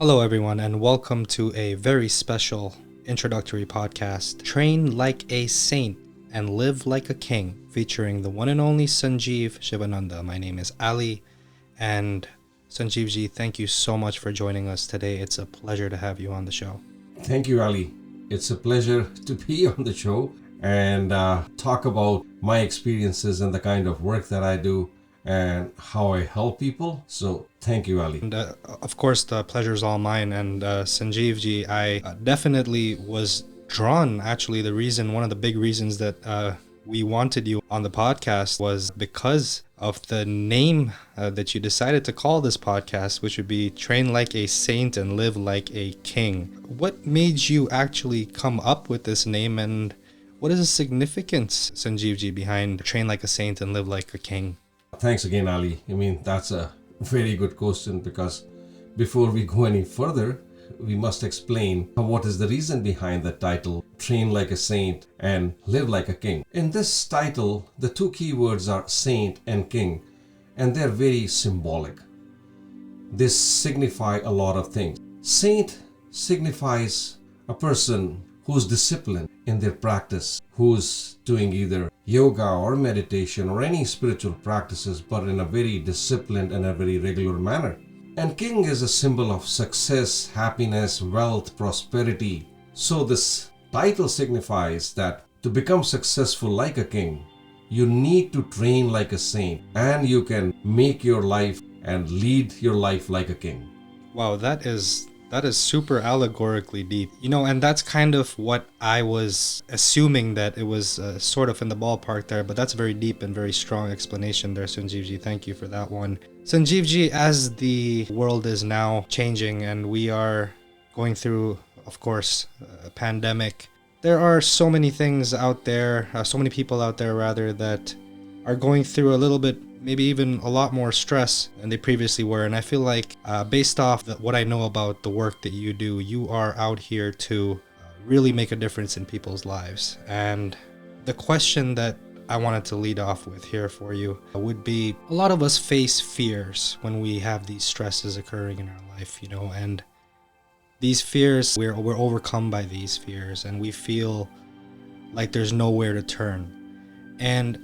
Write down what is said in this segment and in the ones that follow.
Hello, everyone, and welcome to a very special introductory podcast, Train Like a Saint and Live Like a King, featuring the one and only Sanjeev Shivananda. My name is Ali, and Sanjeev ji, thank you so much for joining us today. It's a pleasure to have you on the show. Thank you, Ali. It's a pleasure to be on the show and talk about my experiences and the kind of work that I do and how I help people. So thank you, Ali. And of course, the pleasure's all mine. And Sanjeev ji, I definitely was drawn. Actually, one of the big reasons that we wanted you on the podcast was because of the name that you decided to call this podcast, which would be Train Like a Saint and Live Like a King. What made you actually come up with this name, and what is the significance, Sanjeev ji, behind Train Like a Saint and Live Like a King? Thanks again, Ali. That's a very good question, because before we go any further, we must explain what is the reason behind the title, Train Like a Saint and Live Like a King. In this title, the two keywords are saint and king, and they're very symbolic. They signify a lot of things. Saint signifies a person who's disciplined in their practice, who's doing either yoga or meditation or any spiritual practices, but in a very disciplined and a very regular manner. And king is a symbol of success, happiness, wealth, prosperity. So this title signifies that to become successful like a king, you need to train like a saint, and you can make your life and lead your life like a king. Wow, that is super allegorically deep. And that's kind of what I was assuming, that it was sort of in the ballpark there, but that's a very deep and very strong explanation there, Sanjeev ji. Thank you for that one. Sanjeev ji, as the world is now changing and we are going through, of course, a pandemic, there are so many things out there, so many people out there rather, that are going through a little bit, maybe even a lot more stress than they previously were. And I feel like based off what I know about the work that you do, you are out here to really make a difference in people's lives. And the question that I wanted to lead off with here for you would be, a lot of us face fears when we have these stresses occurring in our life, and these fears, we're overcome by these fears, and we feel like there's nowhere to turn. And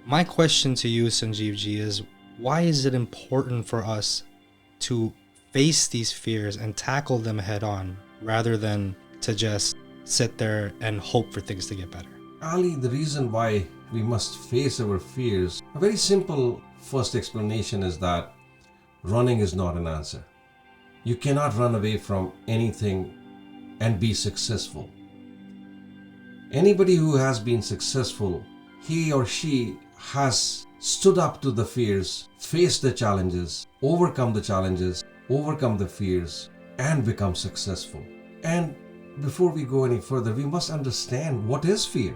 my question to you, Sanjeev ji, is why is it important for us to face these fears and tackle them head on, rather than to just sit there and hope for things to get better? Ali, the reason why we must face our fears, a very simple first explanation is that running is not an answer. You cannot run away from anything and be successful. Anybody who has been successful, he or she has stood up to the fears, faced the challenges, overcome the fears, and become successful. And before we go any further, we must understand what is fear.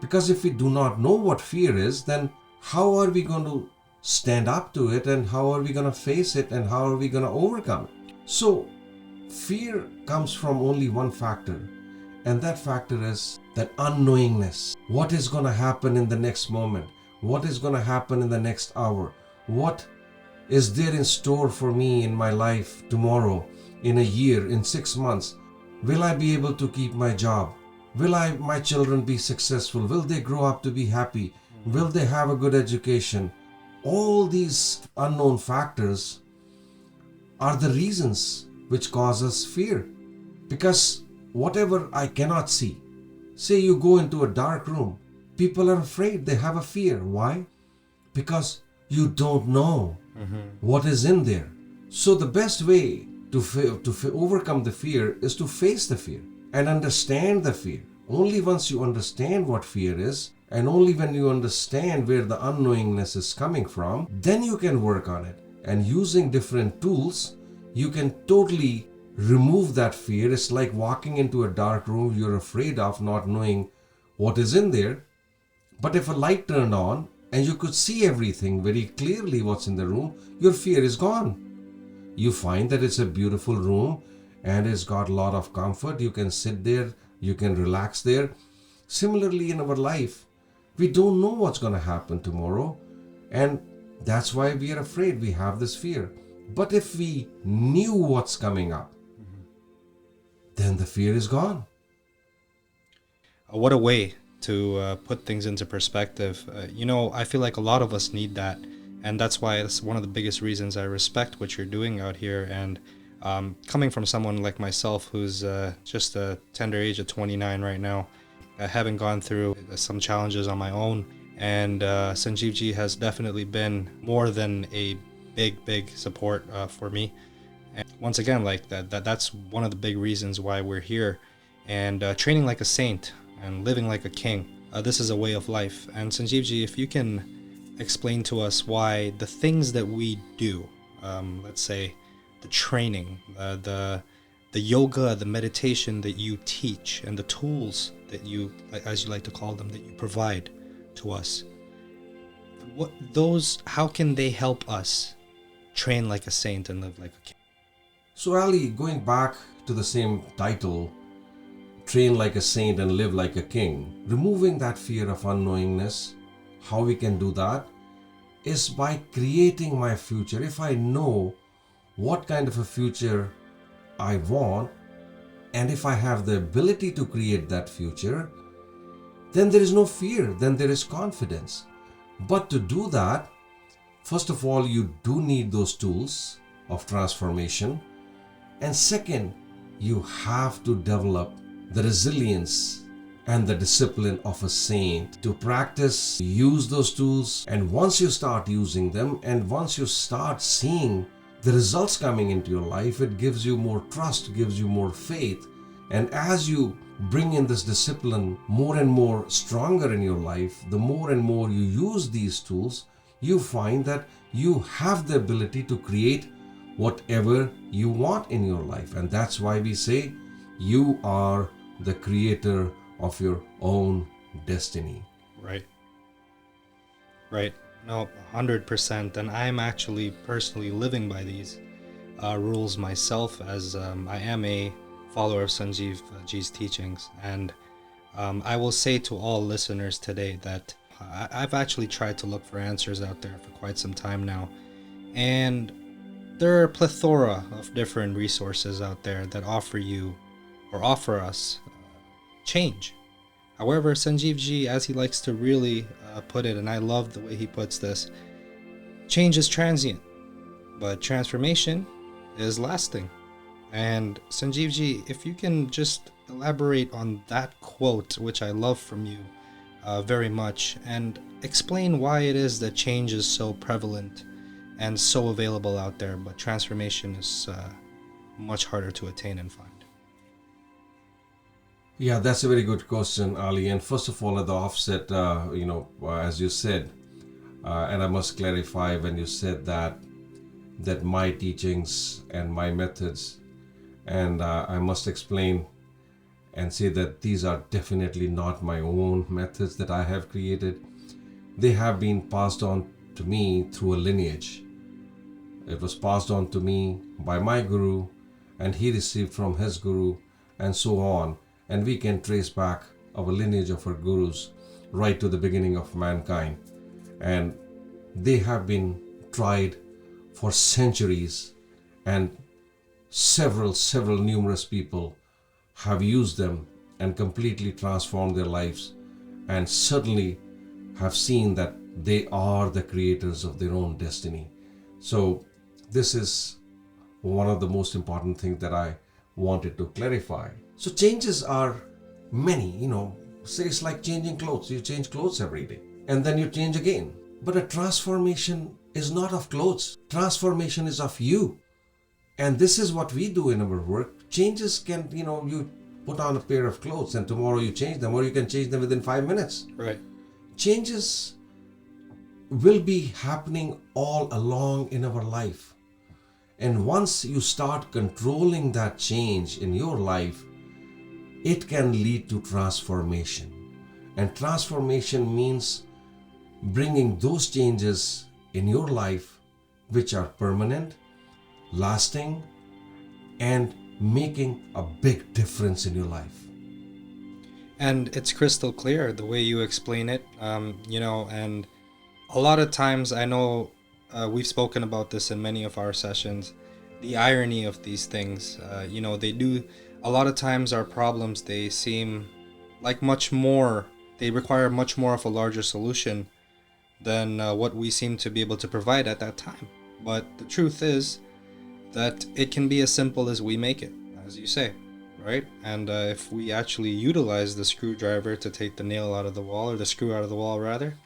Because if we do not know what fear is, then how are we going to stand up to it, and how are we going to face it, and how are we going to overcome it? So fear comes from only one factor, and that factor is that unknowingness. What is going to happen in the next moment? What is going to happen in the next hour? What is there in store for me in my life tomorrow, in a year, in 6 months? Will I be able to keep my job? Will my children be successful? Will they grow up to be happy? Will they have a good education? All these unknown factors are the reasons which cause us fear. Because whatever I cannot see, say you go into a dark room, people are afraid, they have a fear. Why? Because you don't know what is in there. So the best way to overcome the fear is to face the fear and understand the fear. Only once you understand what fear is, and only when you understand where the unknowingness is coming from, then you can work on it. And using different tools, you can totally remove that fear. It's like walking into a dark room you're afraid of, not knowing what is in there. But if a light turned on and you could see everything very clearly what's in the room, your fear is gone. You find that it's a beautiful room and it's got a lot of comfort. You can sit there, you can relax there. Similarly, in our life, we don't know what's going to happen tomorrow, and that's why we are afraid. We have this fear. But if we knew what's coming up, then the fear is gone. What a way to put things into perspective. I feel like a lot of us need that. And that's why it's one of the biggest reasons I respect what you're doing out here. And coming from someone like myself who's just a tender age of 29 right now, having gone through some challenges on my own. And Sanjeev ji has definitely been more than a big support for me. And once again, like that's one of the big reasons why we're here. And training like a saint and living like a king. This is a way of life. And Sanjeev ji, if you can explain to us why the things that we do, let's say the training, the yoga, the meditation that you teach, and the tools that you, as you like to call them, that you provide to us, how can they help us train like a saint and live like a king? So Ali, going back to the same title, train like a saint and live like a king, removing that fear of unknowingness, how we can do that is by creating my future. If I know what kind of a future I want, and if I have the ability to create that future, then there is no fear, then there is confidence. But to do that, first of all, you do need those tools of transformation. And second, you have to develop the resilience and the discipline of a saint to practice, use those tools. And once you start using them, and once you start seeing the results coming into your life, it gives you more trust, gives you more faith. And as you bring in this discipline more and more stronger in your life, the more and more you use these tools, you find that you have the ability to create whatever you want in your life. And that's why we say you are the creator of your own destiny. Right. No, 100%. And I'm actually personally living by these rules myself, as I am a follower of Sanjeev ji's teachings. And I will say to all listeners today that I've actually tried to look for answers out there for quite some time now. And there are a plethora of different resources out there that offer us change. However, Sanjeev ji, as he likes to really put it, and I love the way he puts this, change is transient, but transformation is lasting. And Sanjeev ji, if you can just elaborate on that quote, which I love from you very much, and explain why it is that change is so prevalent and so available out there, but transformation is much harder to attain and find. Yeah, that's a very good question, Ali. And first of all, at the offset, as you said, and I must clarify when you said that my teachings and my methods, and I must explain and say that these are definitely not my own methods that I have created. They have been passed on to me through a lineage. It was passed on to me by my guru, and he received from his guru, and so on. And we can trace back our lineage of our gurus right to the beginning of mankind. And they have been tried for centuries, and several numerous people have used them and completely transformed their lives, and suddenly have seen that they are the creators of their own destiny. So this is one of the most important things that I wanted to clarify. So changes are many, say it's like changing clothes. You change clothes every day and then you change again. But a transformation is not of clothes. Transformation is of you. And this is what we do in our work. Changes can, you put on a pair of clothes and tomorrow you change them, or you can change them within 5 minutes. Right. Changes will be happening all along in our life. And once you start controlling that change in your life, it can lead to transformation. And transformation means bringing those changes in your life which are permanent, lasting, and making a big difference in your life. And it's crystal clear the way you explain it, and a lot of times I know we've spoken about this in many of our sessions. the irony of these things. They do, a lot of times our problems, they seem like much more, they require much more of a larger solution than what we seem to be able to provide at that time. But the truth is that it can be as simple as we make it, as you say, right? And if we actually utilize the screwdriver to take the nail out of the wall, or the screw out of the wall rather,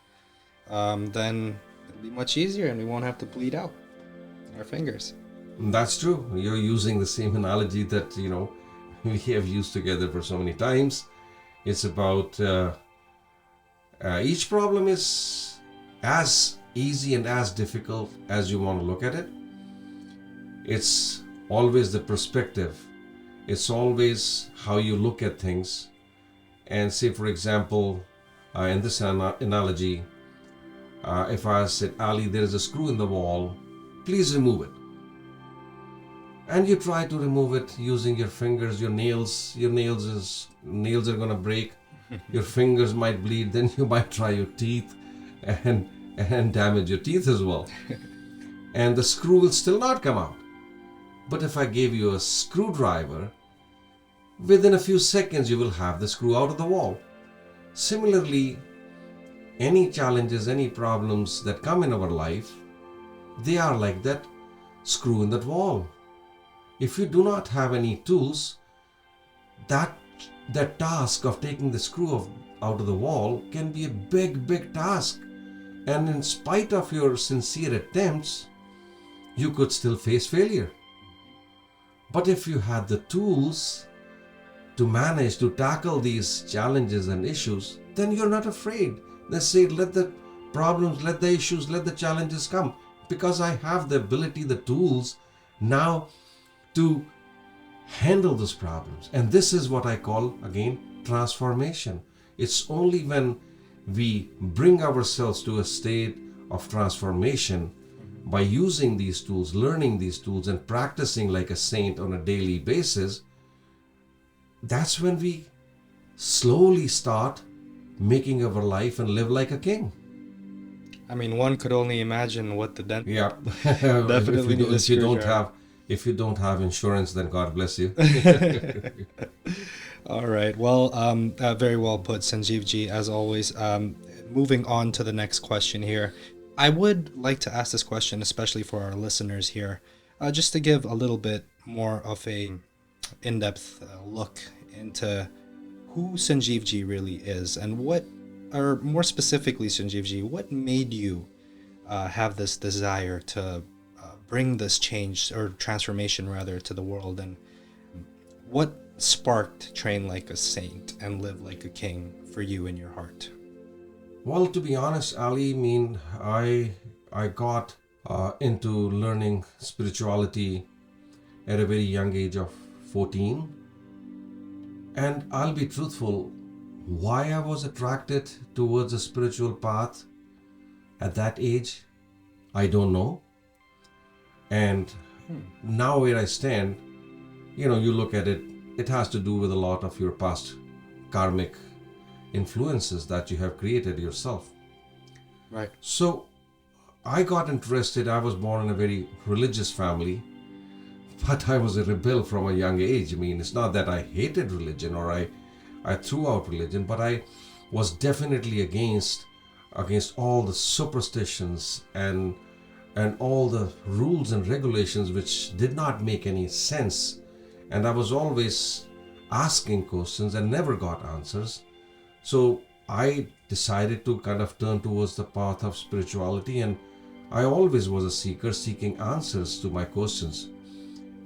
then it'll be much easier and we won't have to bleed out our fingers. That's true. You're using the same analogy that, we have used together for so many times. It's about each problem is as easy and as difficult as you want to look at it. It's always the perspective. It's always how you look at things. And say, for example, in this analogy, if I said, Ali, there is a screw in the wall, please remove it. And you try to remove it using your fingers, your nails are going to break, your fingers might bleed, then you might try your teeth and damage your teeth as well. And the screw will still not come out. But if I gave you a screwdriver, within a few seconds you will have the screw out of the wall. Similarly, any challenges, any problems that come in our life, they are like that screw in that wall. If you do not have any tools, that task of taking the screw out of the wall can be a big task. And in spite of your sincere attempts, you could still face failure. But if you had the tools to manage to tackle these challenges and issues, then you're not afraid. They say, let the problems, let the issues, let the challenges come, because I have the ability, the tools now to handle those problems. And this is what I call, again, transformation. It's only when we bring ourselves to a state of transformation by using these tools, learning these tools, and practicing like a saint on a daily basis, that's when we slowly start making our life and live like a king. I mean, one could only imagine what the dent. Yeah. Definitely need a screwdriver. If you don't have insurance, then God bless you. All right. Well, very well put, Sanjeev ji, as always. Moving on to the next question here. I would like to ask this question, especially for our listeners here, just to give a little bit more of a in-depth look into who Sanjeev ji really is, and what, or more specifically, Sanjeev ji, what made you have this desire to bring this change or transformation rather to the world, and what sparked Train Like a Saint and Live Like a King for you in your heart? Well, to be honest, Ali, I got into learning spirituality at a very young age of 14. And I'll be truthful, why I was attracted towards a spiritual path at that age, I don't know. And now where I stand, you look at it, it has to do with a lot of your past karmic influences that you have created yourself. Right. So I got interested. I was born in a very religious family, but I was a rebel from a young age. It's not that I hated religion or I threw out religion, but I was definitely against all the superstitions and all the rules and regulations which did not make any sense. And I was always asking questions and never got answers. So I decided to kind of turn towards the path of spirituality, and I always was a seeker seeking answers to my questions.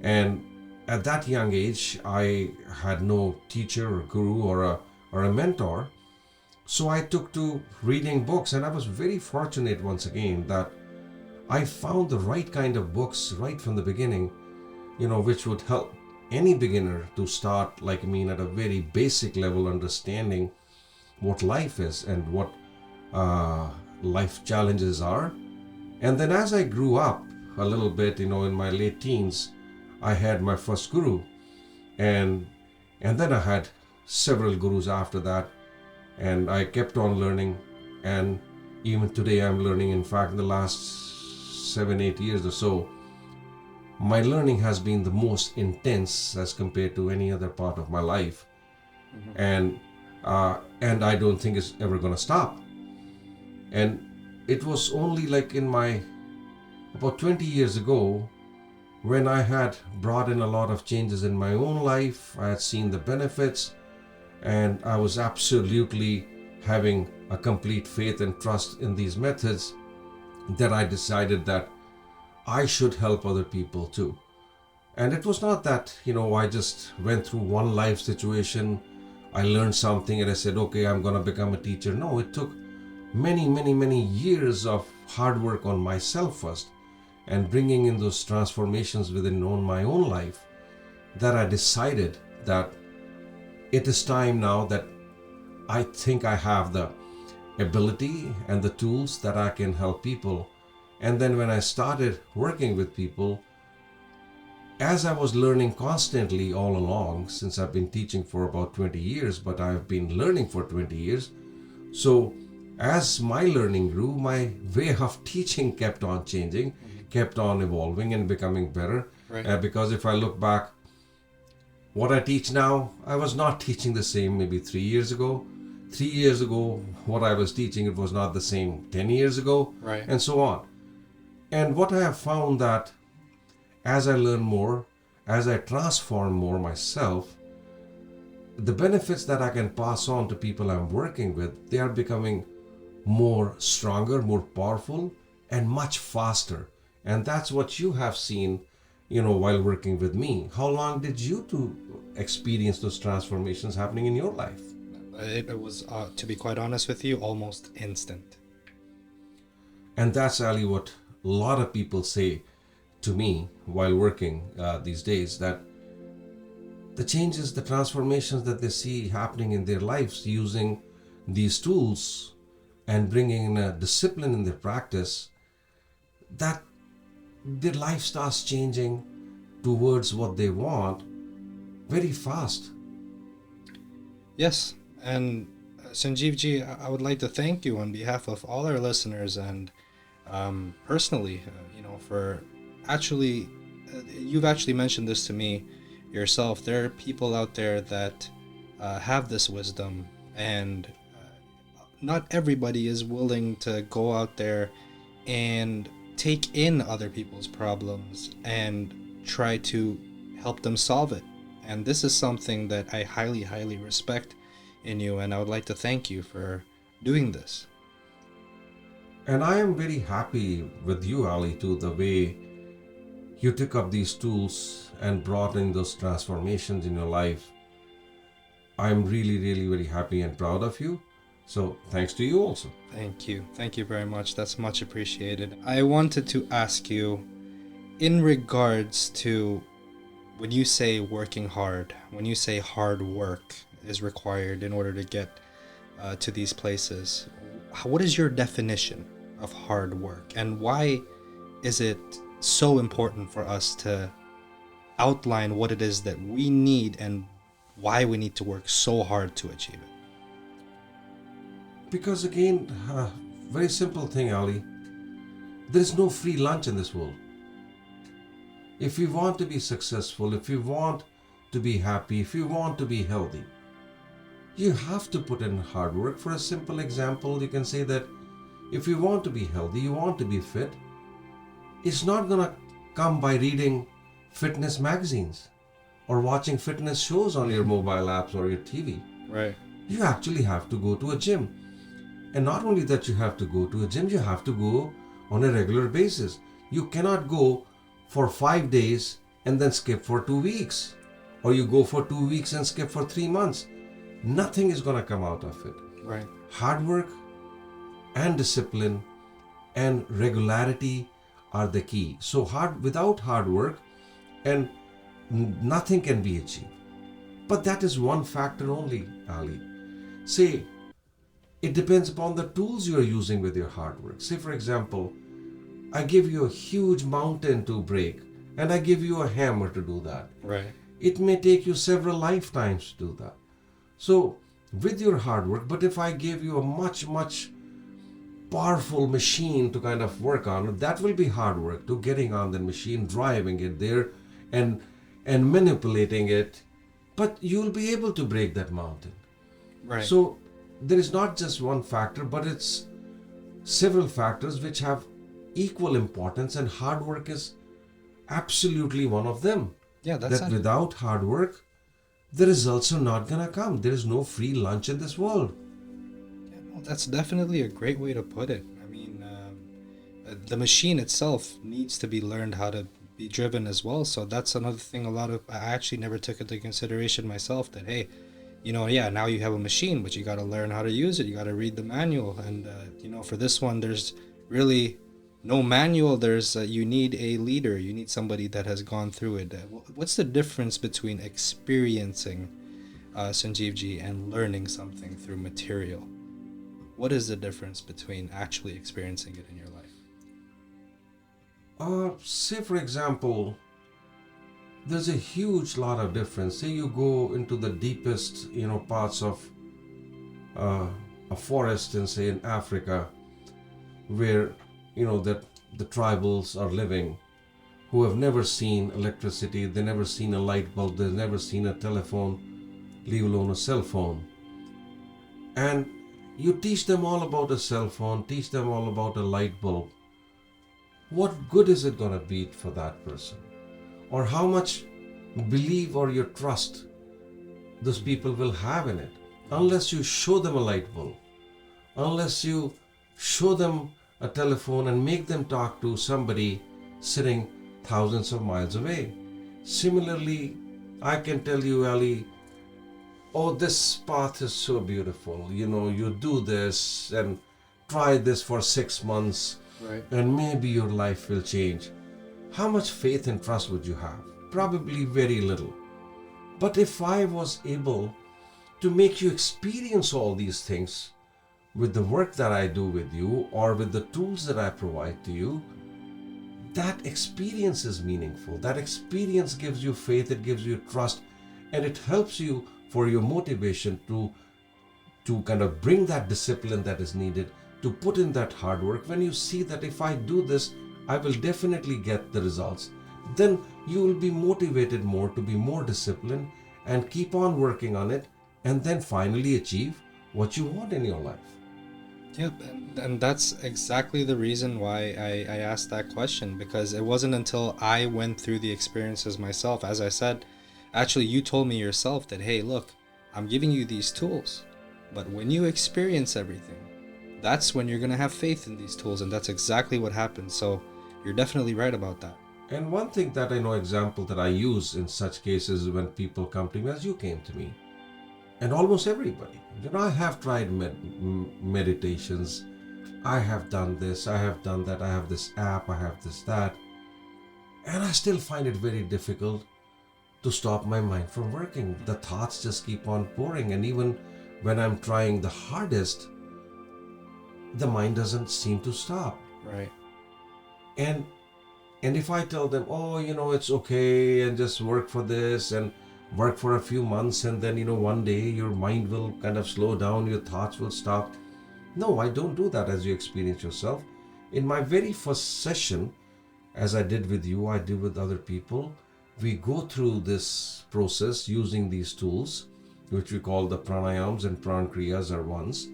And at that young age, I had no teacher or guru or a mentor. So I took to reading books, and I was very fortunate once again that I found the right kind of books right from the beginning, which would help any beginner to start like me at a very basic level, understanding what life is and what life challenges are. And then as I grew up a little bit, in my late teens, I had my first guru, and then I had several gurus after that, and I kept on learning, and even today I'm learning. In fact, in the last 7-8 years or so, my learning has been the most intense as compared to any other part of my life. And I don't think it's ever going to stop. And it was only like in my about 20 years ago when I had brought in a lot of changes in my own life. I had seen the benefits, and I was absolutely having a complete faith and trust in these methods, that I decided that I should help other people too. And it was not that, I just went through one life situation, I learned something and I said, okay, I'm going to become a teacher. No, it took many, many, many years of hard work on myself first, and bringing in those transformations within my own life, that I decided that it is time now that I think I have the ability and the tools that I can help people. And then when I started working with people, as I was learning constantly all along, since I've been teaching for about 20 years, but I've been learning for 20 years. So as my learning grew, my way of teaching kept on changing, kept on evolving and becoming better. Right. Because if I look back, what I teach now, I was not teaching the same maybe 3 years ago. 3 years ago, what I was teaching, it was not the same 10 years ago, Right. and so on. And what I have found that as I learn more, as I transform more myself, the benefits that I can pass on to people I'm working with, they are becoming more stronger, more powerful, and much faster. And that's what you have seen, while working with me. How long did you two experience those transformations happening in your life? It was, to be quite honest with you, almost instant. And that's, Ali, what a lot of people say to me while working these days, that the changes, the transformations that they see happening in their lives using these tools and bringing in a discipline in their practice, that their life starts changing towards what they want very fast. Yes, and Sanjeev ji, I would like to thank you on behalf of all our listeners, and personally, for actually, you've actually mentioned this to me yourself. There are people out there that have this wisdom, and not everybody is willing to go out there and take in other people's problems and try to help them solve it. And this is something that I highly, highly respect in you, and I would like to thank you for doing this. And I am very happy with you, Ali, too, the way you took up these tools and brought in those transformations in your life. I'm really, really very happy and proud of you. So thanks to you also. Thank you. Thank you very much. That's much appreciated. I wanted to ask you, in regards to when you say working hard, when you say hard work is required in order to get to these places, what is your definition of hard work, and why is it so important for us to outline what it is that we need and why we need to work so hard to achieve it? Because again, very simple thing, Ali. There is no free lunch in this world. If we want to be successful, if we want to be happy, if we want to be healthy, you have to put in hard work. For a simple example, you can say that if you want to be healthy, you want to be fit, it's not going to come by reading fitness magazines or watching fitness shows on your mobile apps or your TV. Right. You actually have to go to a gym. And not only that you have to go to a gym, you have to go on a regular basis. You cannot go for 5 days and then skip for 2 weeks. Or you go for 2 weeks and skip for 3 months. Nothing is going to come out of it. Right. Hard work and discipline and regularity are the key. So without hard work, and nothing can be achieved. But that is one factor only, Ali. Say, it depends upon the tools you are using with your hard work. Say, for example, I give you a huge mountain to break, and I give you a hammer to do that. Right. It may take you several lifetimes to do that. So, with your hard work, but if I gave you a much, much powerful machine to kind of work on. That will be hard work, to getting on the machine, driving it there, and manipulating it. But you'll be able to break that mountain. Right. So there is not just one factor, but it's several factors which have equal importance, and hard work is absolutely one of them. Yeah, that's That without hard work, the results are not gonna come. There is no free lunch in this world. yeah, no, that's definitely a great way to put it. I mean, the machine itself needs to be learned how to be driven as well. So that's another thing. I actually never took into consideration myself that hey, yeah, now you have a machine, but you got to learn how to use it. You got to read the manual, and for this one, there's really no manual. There's you need a leader. You need somebody that has gone through it. What's the difference between experiencing Sanjeev ji and learning something through material? What is the difference between actually experiencing it in your life? Say for example, there's a huge lot of difference. Say you go into the deepest, parts of a forest, and say in Africa, where that the tribals are living, who have never seen electricity, they've never seen a light bulb, they've never seen a telephone, leave alone a cell phone. And you teach them all about a cell phone, teach them all about a light bulb. What good is it going to be for that person? Or how much belief or your trust those people will have in it? Unless you show them a light bulb, unless you show them a telephone and make them talk to somebody sitting thousands of miles away. Similarly, I can tell you, Ali, oh, this path is so beautiful. You do this and try this for 6 months, Right. and maybe your life will change. How much faith and trust would you have? Probably very little. But if I was able to make you experience all these things with the work that I do with you, or with the tools that I provide to you, that experience is meaningful. That experience gives you faith, it gives you trust, and it helps you for your motivation to kind of bring that discipline that is needed, to put in that hard work. When you see that if I do this, I will definitely get the results, then you will be motivated more to be more disciplined and keep on working on it, and then finally achieve what you want in your life. Yep, and that's exactly the reason why I asked that question, because it wasn't until I went through the experiences myself. As I said, actually, you told me yourself that, hey, look, I'm giving you these tools, but when you experience everything, that's when you're going to have faith in these tools, and that's exactly what happened. So you're definitely right about that. And one thing that I know, example that I use in such cases, when people come to me, as you came to me, and almost everybody, I have tried meditations, I have done this, I have done that, I have this app, I have this, that, and I still find it very difficult to stop my mind from working. The thoughts just keep on pouring, and even when I'm trying the hardest, the mind doesn't seem to stop. Right. And if I tell them, oh, it's okay, and just work for this and work for a few months, and then one day your mind will kind of slow down, your thoughts will stop. No, I don't do that, as you experience yourself. In my very first session, as I did with you, I did with other people, we go through this process using these tools, which we call the pranayams, and prankriyas are ones.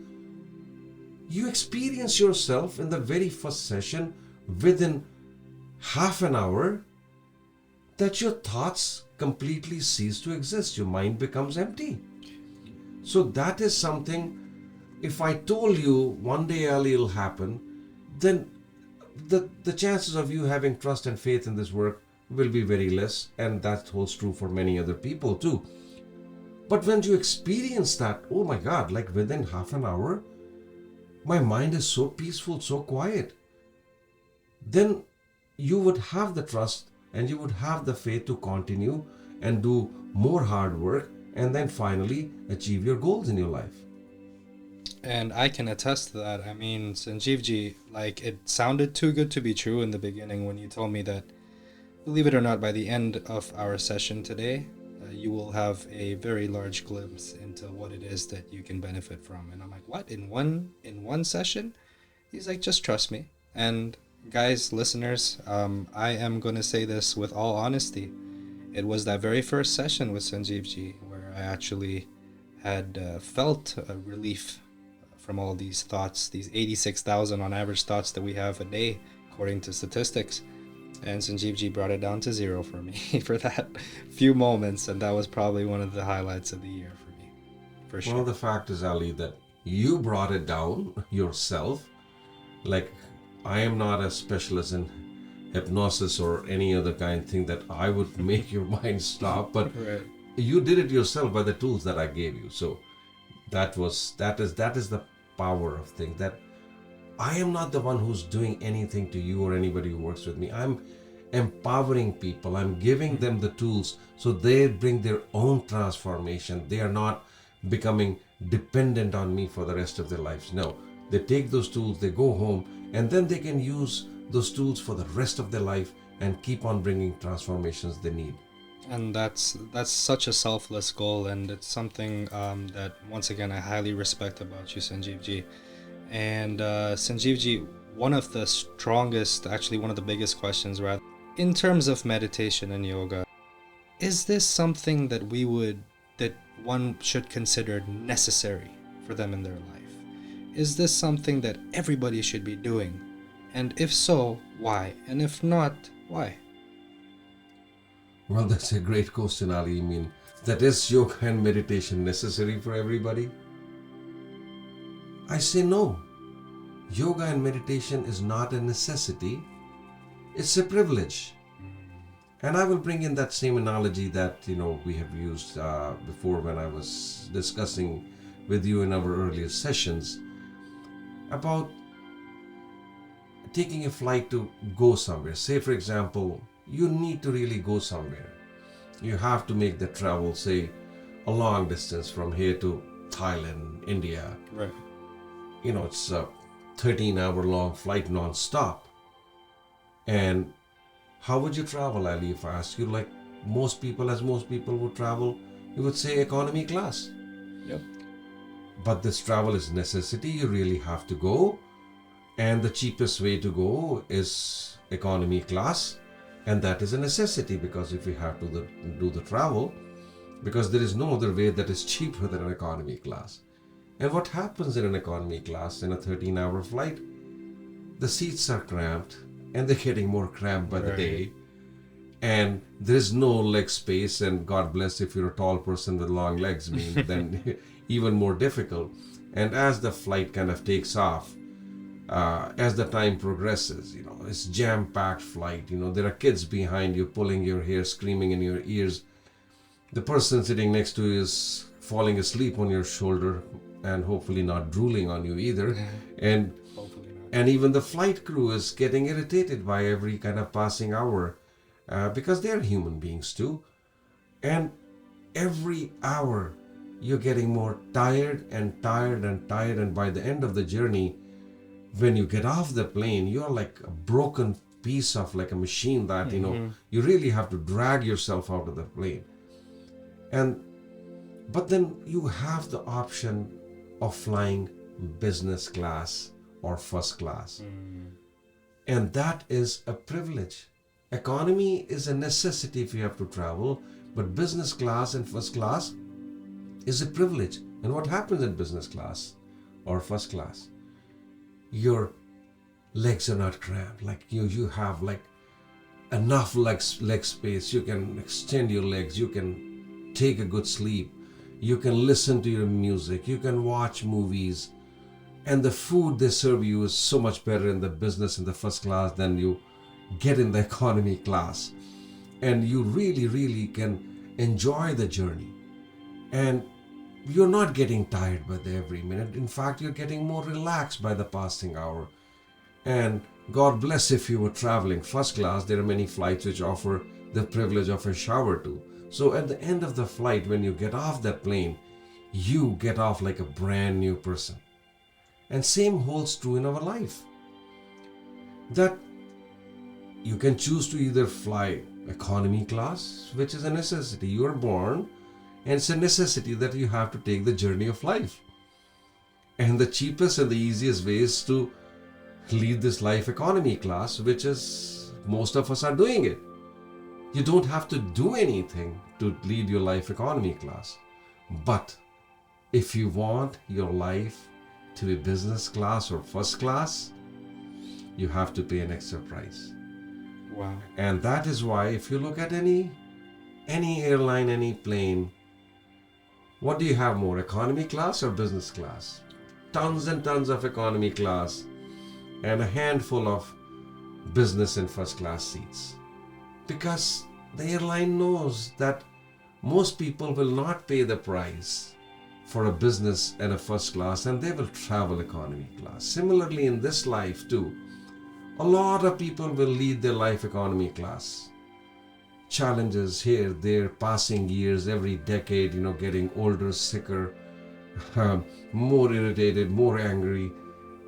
You experience yourself in the very first session, within half an hour, that your thoughts completely cease to exist. Your mind becomes empty. So that is something, if I told you one day, Ali, it'll happen, then the chances of you having trust and faith in this work will be very less, and that holds true for many other people too. But when you experience that, oh my God, like within half an hour, my mind is so peaceful, so quiet, then you would have the trust and you would have the faith to continue and do more hard work, and then finally achieve your goals in your life. And I can attest to that. I mean, Sanjeev ji, like, it sounded too good to be true in the beginning when you told me that, believe it or not, by the end of our session today, you will have a very large glimpse into what it is that you can benefit from. And I'm like, what? In one session? He's like, just trust me. And guys, listeners, I am going to say this with all honesty. It was that very first session with Sanjeev ji where I actually had felt a relief from all these thoughts, these 86,000 on average thoughts that we have a day, according to statistics. And Sanjeev ji brought it down to zero for me for that few moments. And that was probably one of the highlights of the year for me, for sure. Well, the fact is, Ali, that you brought it down yourself. Like, I am not a specialist in hypnosis or any other kind of thing that I would make your mind stop, but Right. you did it yourself by the tools that I gave you. So that is the power of things, that I am not the one who's doing anything to you or anybody who works with me. I'm empowering people. I'm giving them the tools so they bring their own transformation. They are not becoming dependent on me for the rest of their lives. No, they take those tools, they go home, and then they can use those tools for the rest of their life and keep on bringing transformations they need. And that's such a selfless goal, and it's something that once again I highly respect about you, Sanjeev ji. And Sanjeev ji, one of the strongest, actually one of the biggest questions, rather, in terms of meditation and yoga, is this something that one should consider necessary for them in their life? Is this something that everybody should be doing? And if so, why? And if not, why? Well, that's a great question, Ali. I mean, that is yoga and meditation necessary for everybody? I say no. Yoga and meditation is not a necessity, it's a privilege. And I will bring in that same analogy that we have used before when I was discussing with you in our earlier sessions about taking a flight to go somewhere. Say, for example, you need to really go somewhere. You have to make the travel, say, a long distance from here to Thailand, India. Right. It's a 13-hour long flight non-stop. And how would you travel, Ali? If I ask you, like most people would travel, you would say economy class. Yep. But this travel is necessity. You really have to go. And the cheapest way to go is economy class. And that is a necessity, because if you have to do the travel, because there is no other way that is cheaper than an economy class. And what happens in an economy class in a 13-hour flight? The seats are cramped, and they're getting more cramped by the day. And there is no leg space, and God bless if you're a tall person with long legs, then even more difficult. And as the flight kind of takes off, as the time progresses, it's jam-packed flight. There are kids behind you pulling your hair, screaming in your ears. The person sitting next to you is falling asleep on your shoulder and hopefully not drooling on you either. And even the flight crew is getting irritated by every kind of passing hour because they're human beings too. And every hour you're getting more tired and tired and tired, and by the end of the journey, when you get off the plane, you're like a broken piece of like a machine that you really have to drag yourself out of the plane. But then you have the option of flying business class or first class. And that is a privilege. Economy is a necessity if you have to travel, but business class and first class is a privilege. And what happens in business class or first class? Your legs are not cramped. Like you have like enough leg space. You can extend your legs. You can take a good sleep. You can listen to your music. You can watch movies. And the food they serve you is so much better in the business in the first class than you get in the economy class. And you really, really can enjoy the journey. And you're not getting tired by every minute. In fact, you're getting more relaxed by the passing hour. And God bless if you were traveling first class. There are many flights which offer the privilege of a shower too. So at the end of the flight, when you get off that plane, you get off like a brand new person. And same holds true in our life. That you can choose to either fly economy class, which is a necessity. You are born, and it's a necessity that you have to take the journey of life. And the cheapest and the easiest way is to lead this life economy class, which is most of us are doing it. You don't have to do anything to lead your life economy class. But if you want your life to be business class or first class, you have to pay an extra price. Wow. And that is why if you look at any airline, any plane, what do you have more, economy class or business class? Tons and tons of economy class and a handful of business and first class seats. Because the airline knows that most people will not pay the price for a business and a first class, and they will travel economy class. Similarly, in this life too, a lot of people will lead their life economy class. Challenges here, there, passing years, every decade, getting older, sicker, more irritated, more angry.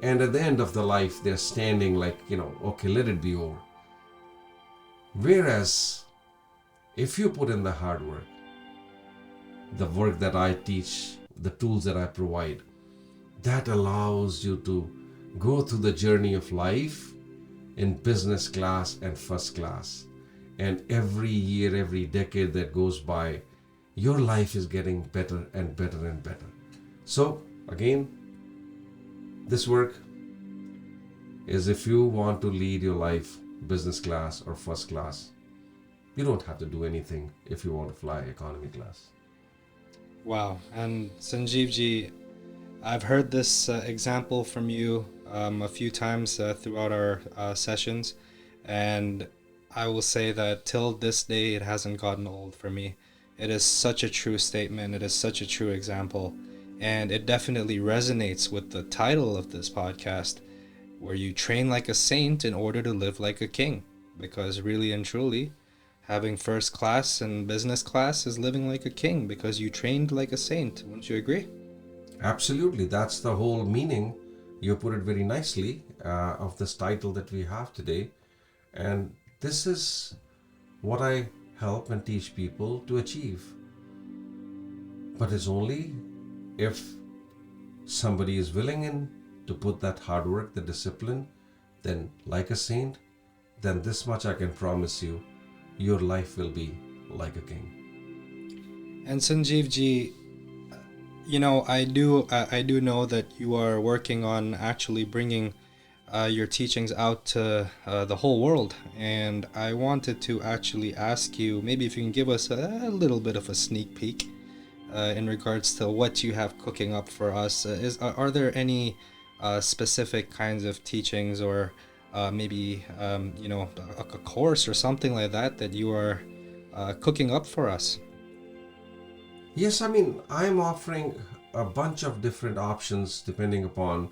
And at the end of the life, they're standing like, okay, let it be over. Whereas, if you put in the hard work, the work that I teach, the tools that I provide, that allows you to go through the journey of life in business class and first class. And every year, every decade that goes by, your life is getting better and better and better. So, again, this work is if you want to lead your life business class or first class, you don't have to do anything if you want to fly economy class. Wow. And Sanjeev ji, I've heard this example from you a few times throughout our sessions, and I will say that till this day it hasn't gotten old for me. It is such a true statement, it is such a true example, and it definitely resonates with the title of this podcast, where you train like a saint in order to live like a king. Because really and truly, having first class and business class is living like a king, because you trained like a saint. Wouldn't you agree? Absolutely. That's the whole meaning. You put it very nicely of this title that we have today. And this is what I help and teach people to achieve. But it's only if somebody is willing to put that hard work, the discipline, then like a saint, then this much I can promise you, your life will be like a king. And Sanjeev ji, I do know that you are working on actually bringing your teachings out to the whole world, and I wanted to actually ask you, maybe if you can give us a little bit of a sneak peek in regards to what you have cooking up for us. Are there any specific kinds of teachings, or maybe a course or something like that you are cooking up for us? Yes, I'm offering a bunch of different options depending upon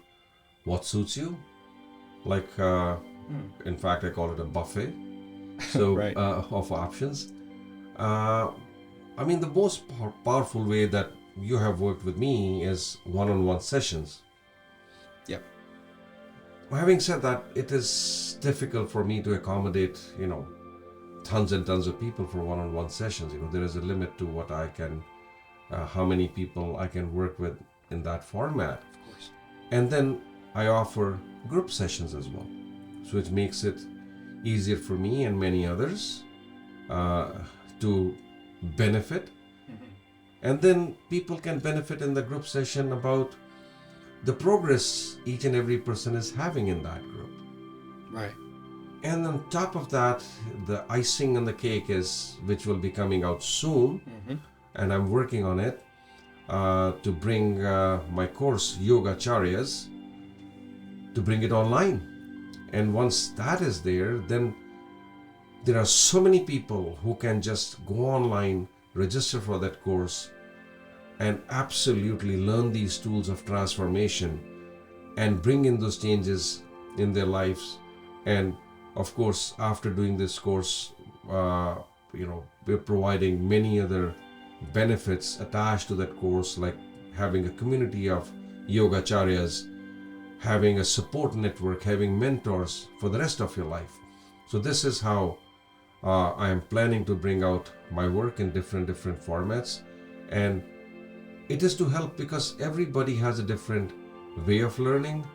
what suits you. Like, in fact, I call it a buffet. So, Right. of options. The most powerful way that you have worked with me is one-on-one sessions. Yep. Having said that, it is difficult for me to accommodate, tons and tons of people for one-on-one sessions. There is a limit to what I can, how many people I can work with in that format. Of course. And then I offer group sessions as well, so it makes it easier for me and many others to benefit. And then people can benefit in the group session about the progress each and every person is having in that group. Right. And on top of that, the icing on the cake is, which will be coming out soon, and I'm working on it, to bring my course, Yoga Charyas, to bring it online. And once that is there, then there are so many people who can just go online, register for that course, and absolutely learn these tools of transformation and bring in those changes in their lives. And of course, after doing this course, we're providing many other benefits attached to that course, like having a community of yogacharyas, having a support network, having mentors for the rest of your life. So this is how I am planning to bring out my work in different formats. And it is to help, because everybody has a different way of learning,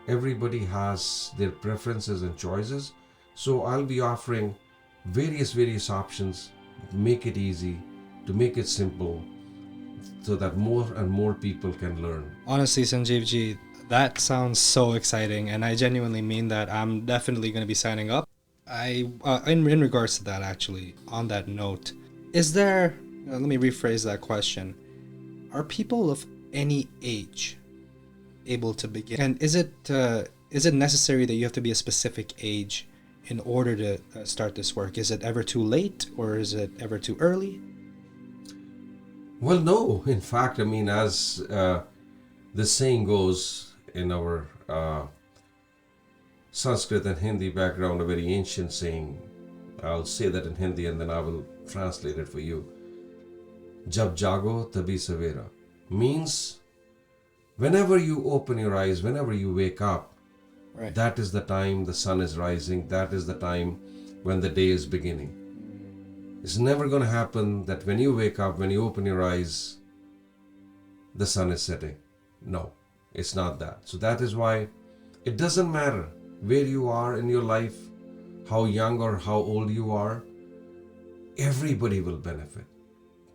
Everybody has their preferences and choices. So I'll be offering various options, make it easy, to make it simple, so that more and more people can learn. Honestly, Sanjeev ji, that sounds so exciting, and I genuinely mean that. I'm definitely going to be signing up. In regards to that, actually, on that note, is there? Let me rephrase that question. Are people of any age able to begin? And is it necessary that you have to be a specific age in order to start this work? Is it ever too late, or is it ever too early? Well, no. In fact, I mean, as the saying goes in our Sanskrit and Hindi background, a very ancient saying. I'll say that in Hindi and then I will translate it for you. Jab jago tabhi savera means whenever you open your eyes, whenever you wake up, Right. that is the time the sun is rising, that is the time when the day is beginning. It's never going to happen that when you wake up, when you open your eyes, the sun is setting. No, it's not that. So that is why it doesn't matter where you are in your life, how young or how old you are, everybody will benefit.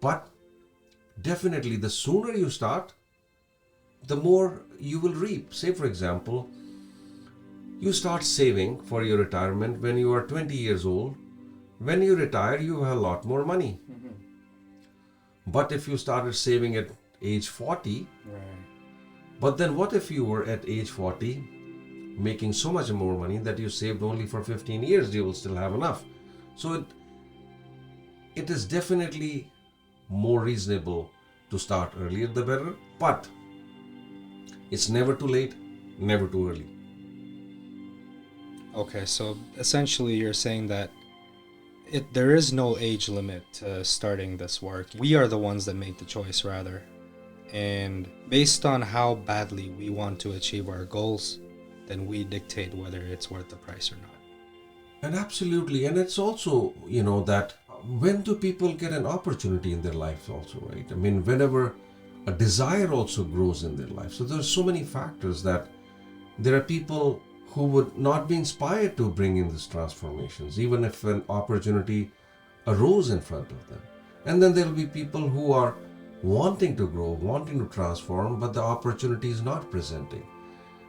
But definitely the sooner you start, the more you will reap. Say, for example, you start saving for your retirement when you are 20 years old. When you retire, you have a lot more money. But if you started saving at age 40, Right. but then what if you were at age 40 making so much more money that you saved only for 15 years? You will still have enough. So it is definitely more reasonable to start earlier the better, but it's never too late, never too early. Okay, so essentially you're saying that there is no age limit to starting this work. We are the ones that make the choice, rather. And based on how badly we want to achieve our goals, then we dictate whether it's worth the price or not. And absolutely, and it's also, that when do people get an opportunity in their lives also, right? I mean, whenever a desire also grows in their life. So there's so many factors that there are people who would not be inspired to bring in these transformations, even if an opportunity arose in front of them. And then there'll be people who are wanting to grow, wanting to transform, but the opportunity is not presenting.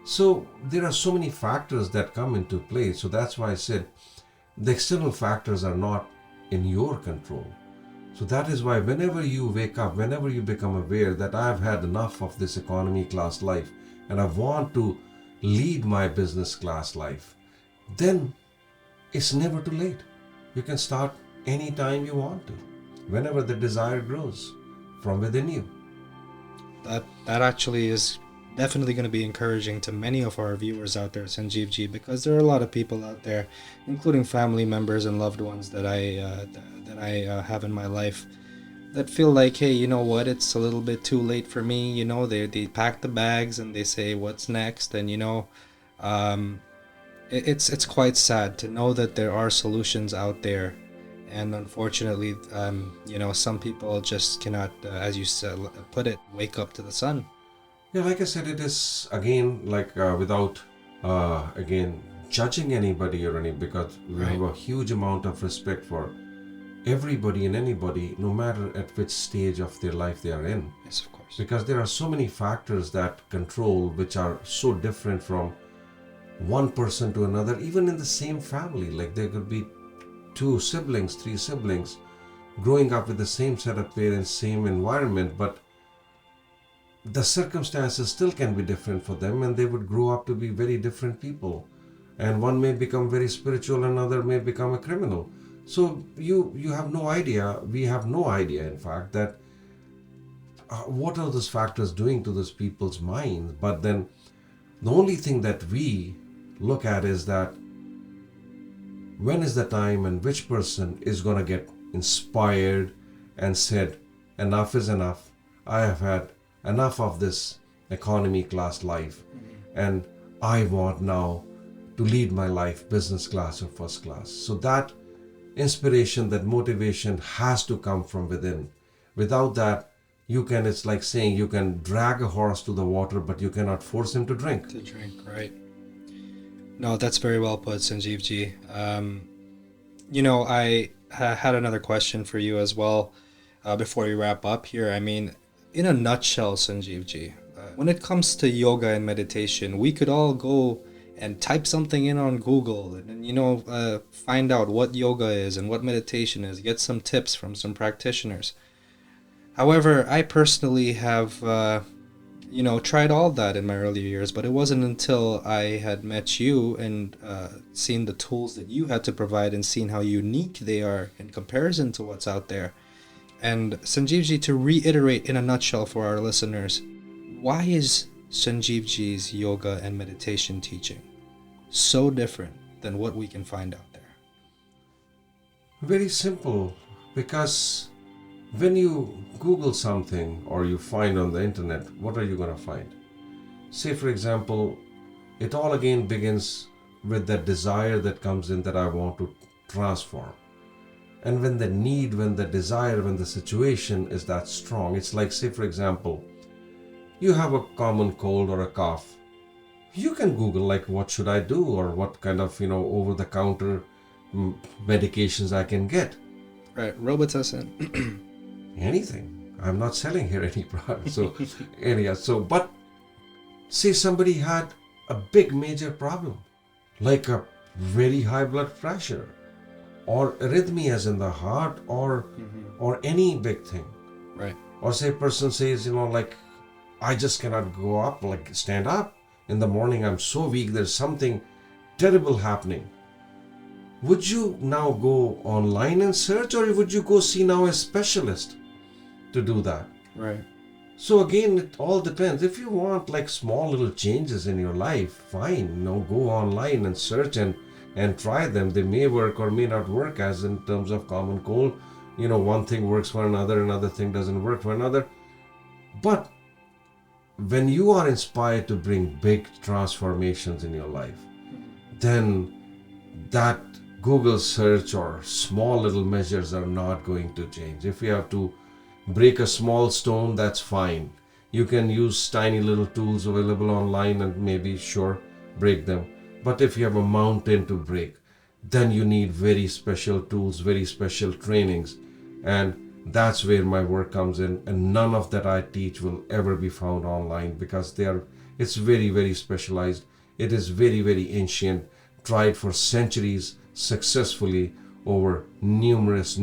So there are so many factors that come into play. So that's why I said the external factors are not in your control. So that is why whenever you wake up, whenever you become aware that I've had enough of this economy class life and I want to lead my business class life, then it's never too late. You can start anytime you want to, whenever the desire grows from within you. That actually is definitely going to be encouraging to many of our viewers out there, Sanjeev ji, because there are a lot of people out there, including family members and loved ones that I have in my life, that feel like, hey, you know what, it's a little bit too late for me. They pack the bags and they say, what's next? And it's quite sad to know that there are solutions out there, and unfortunately, some people just cannot, as you said, put it, wake up to the sun. Yeah, like I said, it is again without again judging anybody or any, because we Right. have a huge amount of respect for everybody and anybody, no matter at which stage of their life they are in. Yes, of course. Because there are so many factors that control, which are so different from one person to another, even in the same family. Like there could be 2 siblings, 3 siblings growing up with the same set of parents, same environment, but the circumstances still can be different for them, and they would grow up to be very different people. And one may become very spiritual, another may become a criminal. So you have no idea, we have no idea, in fact, that what are those factors doing to those people's minds. But then the only thing that we look at is that when is the time and which person is going to get inspired and said, enough is enough. I have had enough of this economy class life, and I want now to lead my life business class or first class. So that inspiration, that motivation has to come from within. Without that, it's like saying you can drag a horse to the water, but you cannot force him to drink. To drink, right? No, that's very well put, Sanjeev ji. I had another question for you as well before we wrap up here. I mean, in a nutshell, Sanjeev ji, when it comes to yoga and meditation, we could all go and type something in on Google and, find out what yoga is and what meditation is, get some tips from some practitioners. However, I personally have tried all that in my earlier years, but it wasn't until I had met you and seen the tools that you had to provide and seen how unique they are in comparison to what's out there. And Sanjeevji, to reiterate in a nutshell for our listeners, why is Sanjeevji's yoga and meditation teaching so different than what we can find out there? Very simple, because when you Google something or you find on the internet, what are you going to find? Say, for example, it all again begins with that desire that comes in, that I want to transform. And when the need, when the desire, when the situation is that strong, it's like, say, for example, you have a common cold or a cough. You can Google, like, what should I do, or what kind of, over the counter medications I can get. Right, Robitussin. Anything. I'm not selling here any product. So, but say somebody had a big major problem, like a very high blood pressure, or arrhythmias in the heart, or any big thing. Right. Or say a person says, like, I just cannot go up, like stand up in the morning. I'm so weak. There's something terrible happening. Would you now go online and search, or would you go see now a specialist to do that? Right. So again, it all depends. If you want like small little changes in your life, fine. Go online and search and try them. They may work or may not work, as in terms of common cold. One thing works for another thing doesn't work for another. But when you are inspired to bring big transformations in your life, then that Google search or small little measures are not going to change. If you have to break a small stone, that's fine. You can use tiny little tools available online and maybe, sure, break them. But if you have a mountain to break, then you need very special tools, very special trainings. And that's where my work comes in. And none of that I teach will ever be found online, because it's very, very specialized. It is very, very ancient, tried for centuries successfully over numerous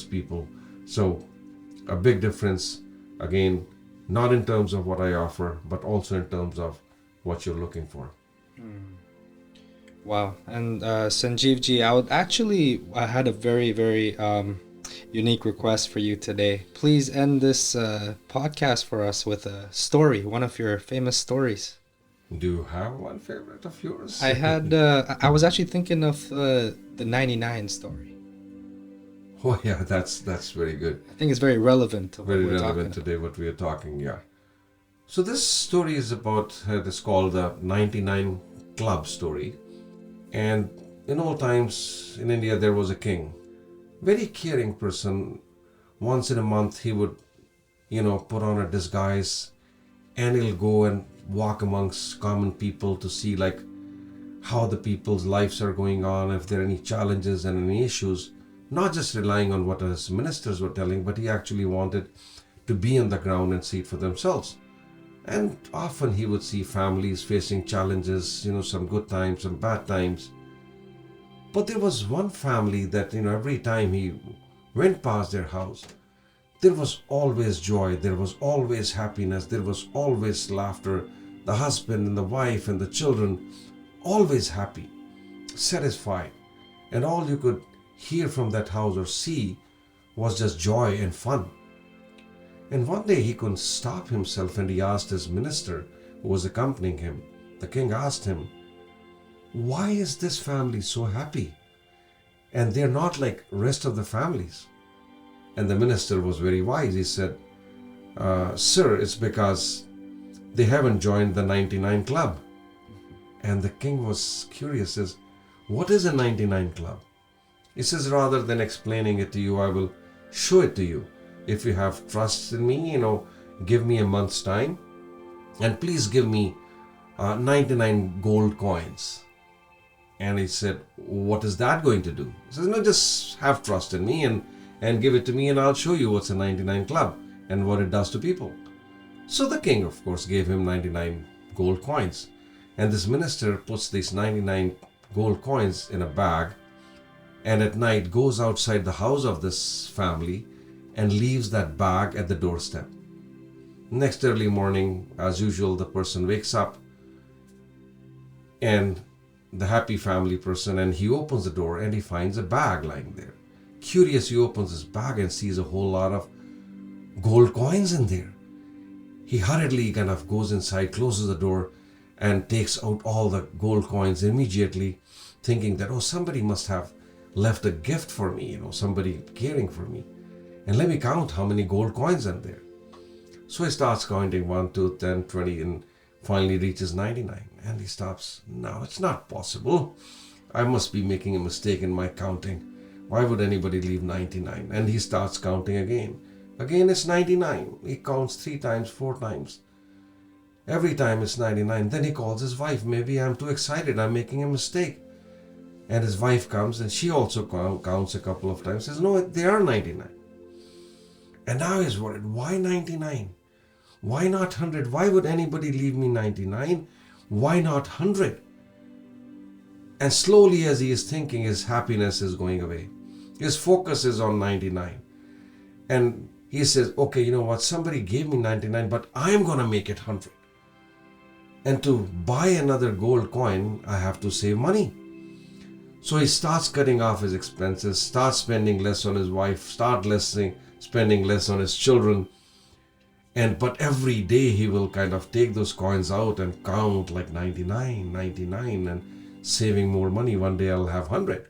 people. So a big difference, again, not in terms of what I offer, but also in terms of what you're looking for. Wow. And Sanjeev ji, I had a very, very unique request for you today. Please end this podcast for us with a story, one of your famous stories. Do you have one favorite of yours? I was actually thinking of the 99 story. Oh yeah, that's very good. I think it's very relevant to what Very we're relevant talking today, what we are talking, yeah. So this story is about, it's called the 99 Club story. And in old times in India, there was a king, very caring person. Once in a month, he would, put on a disguise, and he'll go and walk amongst common people to see like how the people's lives are going on, if there are any challenges and any issues, not just relying on what his ministers were telling, but he actually wanted to be on the ground and see it for themselves. And often he would see families facing challenges, some good times, some bad times. But there was one family that, every time he went past their house, there was always joy, there was always happiness, there was always laughter. The husband and the wife and the children, always happy, satisfied. And all you could hear from that house or see was just joy and fun. And one day he couldn't stop himself, and he asked his minister who was accompanying him. The king asked him, "Why is this family so happy? And they're not like rest of the families?" And the minister was very wise. He said, "Sir, it's because they haven't joined the 99 Club." And the king was curious, says, "What is a 99 Club?" He says, "Rather than explaining it to you, I will show it to you. If you have trust in me, give me a month's time, and please give me 99 gold coins." And he said, what is that going to do? He says, no, just have trust in me and give it to me, and I'll show you what's a 99 club and what it does to people. So the king, of course, gave him 99 gold coins. And this minister puts these 99 gold coins in a bag, and at night goes outside the house of this family and leaves that bag at the doorstep. Next early morning, as usual, the person wakes up, and the happy family person, and he opens the door and he finds a bag lying there. Curious, he opens his bag and sees a whole lot of gold coins in there. He hurriedly kind of goes inside, closes the door, and takes out all the gold coins immediately, thinking that, oh, somebody must have left a gift for me, somebody caring for me. And let me count how many gold coins are there. So he starts counting 1, 2, 10, 20, and finally reaches 99. And he stops. No, it's not possible. I must be making a mistake in my counting. Why would anybody leave 99? And he starts counting again. Again, it's 99. He counts 3 times, 4 times. Every time it's 99. Then he calls his wife. Maybe I'm too excited. I'm making a mistake. And his wife comes and she also counts a couple of times. Says, no, they are 99. And now he's worried. Why 99? Why not 100? Why would anybody leave me 99? Why not 100? And slowly, as he is thinking, his happiness is going away. His focus is on 99. And he says, okay, you know what? Somebody gave me 99, but I'm going to make it 100. And to buy another gold coin, I have to save money. So he starts cutting off his expenses, starts spending less on his wife, spending less on his children. But every day he will kind of take those coins out and count like 99, 99, and saving more money. One day I'll have 100.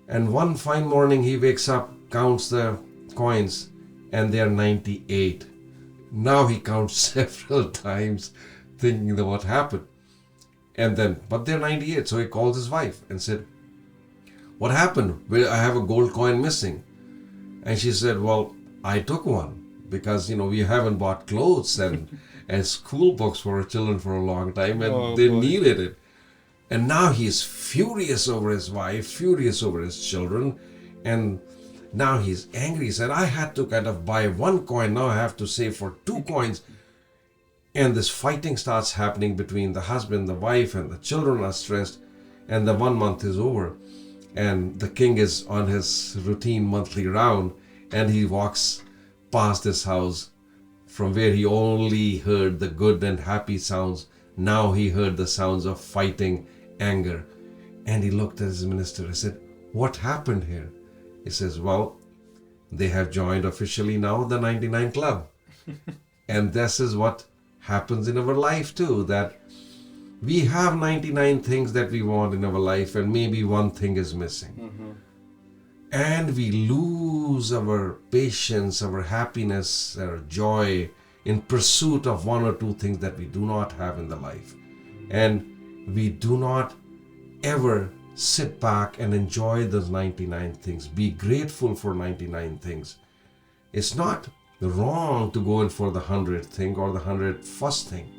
And one fine morning he wakes up, counts the coins, and they are 98. Now he counts several times, thinking that what happened. But they're 98, so he calls his wife and said, what happened? Well, I have a gold coin missing. And she said, well, I took one. Because, we haven't bought clothes and school books for our children for a long time, and they needed it. And now he's furious over his wife, furious over his children, and now he's angry. He said, I had to kind of buy 1 coin, now I have to save for 2 coins. And this fighting starts happening between the husband, the wife, and the children are stressed, and the 1 month is over. And the king is on his routine monthly round, and he walks past his house from where he only heard the good and happy sounds. Now he heard the sounds of fighting, anger. And he looked at his minister and said, what happened here? He says, well, they have joined officially now the 99 Club. And this is what happens in our life too, that we have 99 things that we want in our life, and maybe one thing is missing. Mm-hmm. And we lose our patience, our happiness, our joy in pursuit of 1 or 2 things that we do not have in the life. And we do not ever sit back and enjoy those 99 things. Be grateful for 99 things. It's not wrong to go in for the 100th thing or the 101st thing.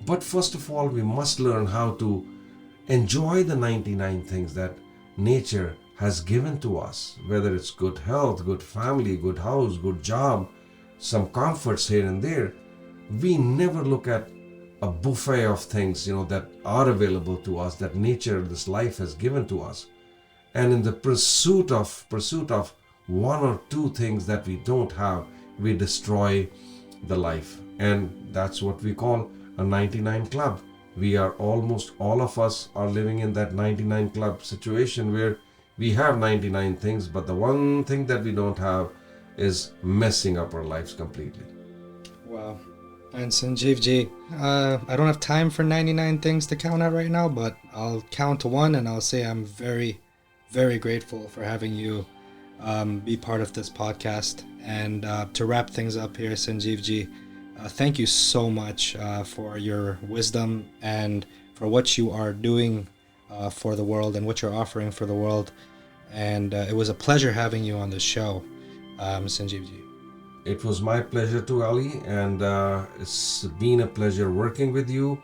But first of all, we must learn how to enjoy the 99 things that nature has given to us, whether it's good health, good family, good house, good job, some comforts here and there. We never look at a buffet of things, that are available to us, that nature, this life has given to us. And in the pursuit of 1 or 2 things that we don't have, we destroy the life. And that's what we call a 99 Club. We are almost all of us are living in that 99 Club situation where we have 99 things, but the one thing that we don't have is messing up our lives completely. Wow. And Sanjeev ji, I don't have time for 99 things to count out right now, but I'll count to 1 and I'll say I'm very, very grateful for having you be part of this podcast. And to wrap things up here, Sanjeev ji, thank you so much for your wisdom and for what you are doing for the world and what you're offering for the world. And it was a pleasure having you on the show, Sanjeev ji. It was my pleasure too, Ali, and it's been a pleasure working with you.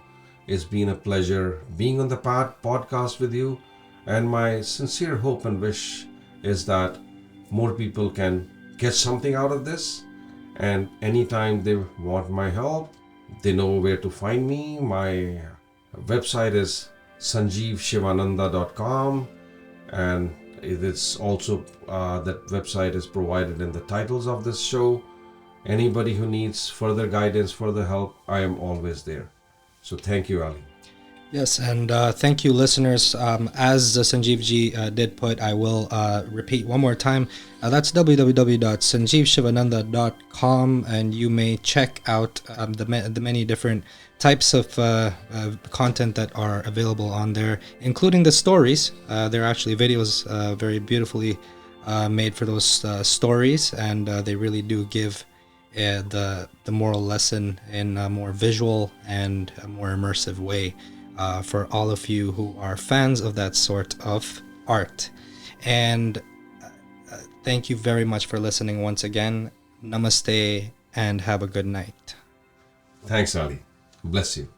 It's been a pleasure being on the podcast with you. And my sincere hope and wish is that more people can get something out of this. And anytime they want my help, they know where to find me. My website is sanjeevshivananda.com, and it is also that website is provided in the titles of this show. Anybody who needs further guidance, further help, I am always there. So thank you, Ali. Yes, and thank you, listeners. As Sanjeev ji did put, I will repeat one more time. That's www.sanjeevshivananda.com, and you may check out the many different types of content that are available on there, including the stories. There are actually videos very beautifully made for those stories, and they really do give the moral lesson in a more visual and a more immersive way. For all of you who are fans of that sort of art. And thank you very much for listening once again. Namaste and have a good night. Thanks, Ali. Bless you.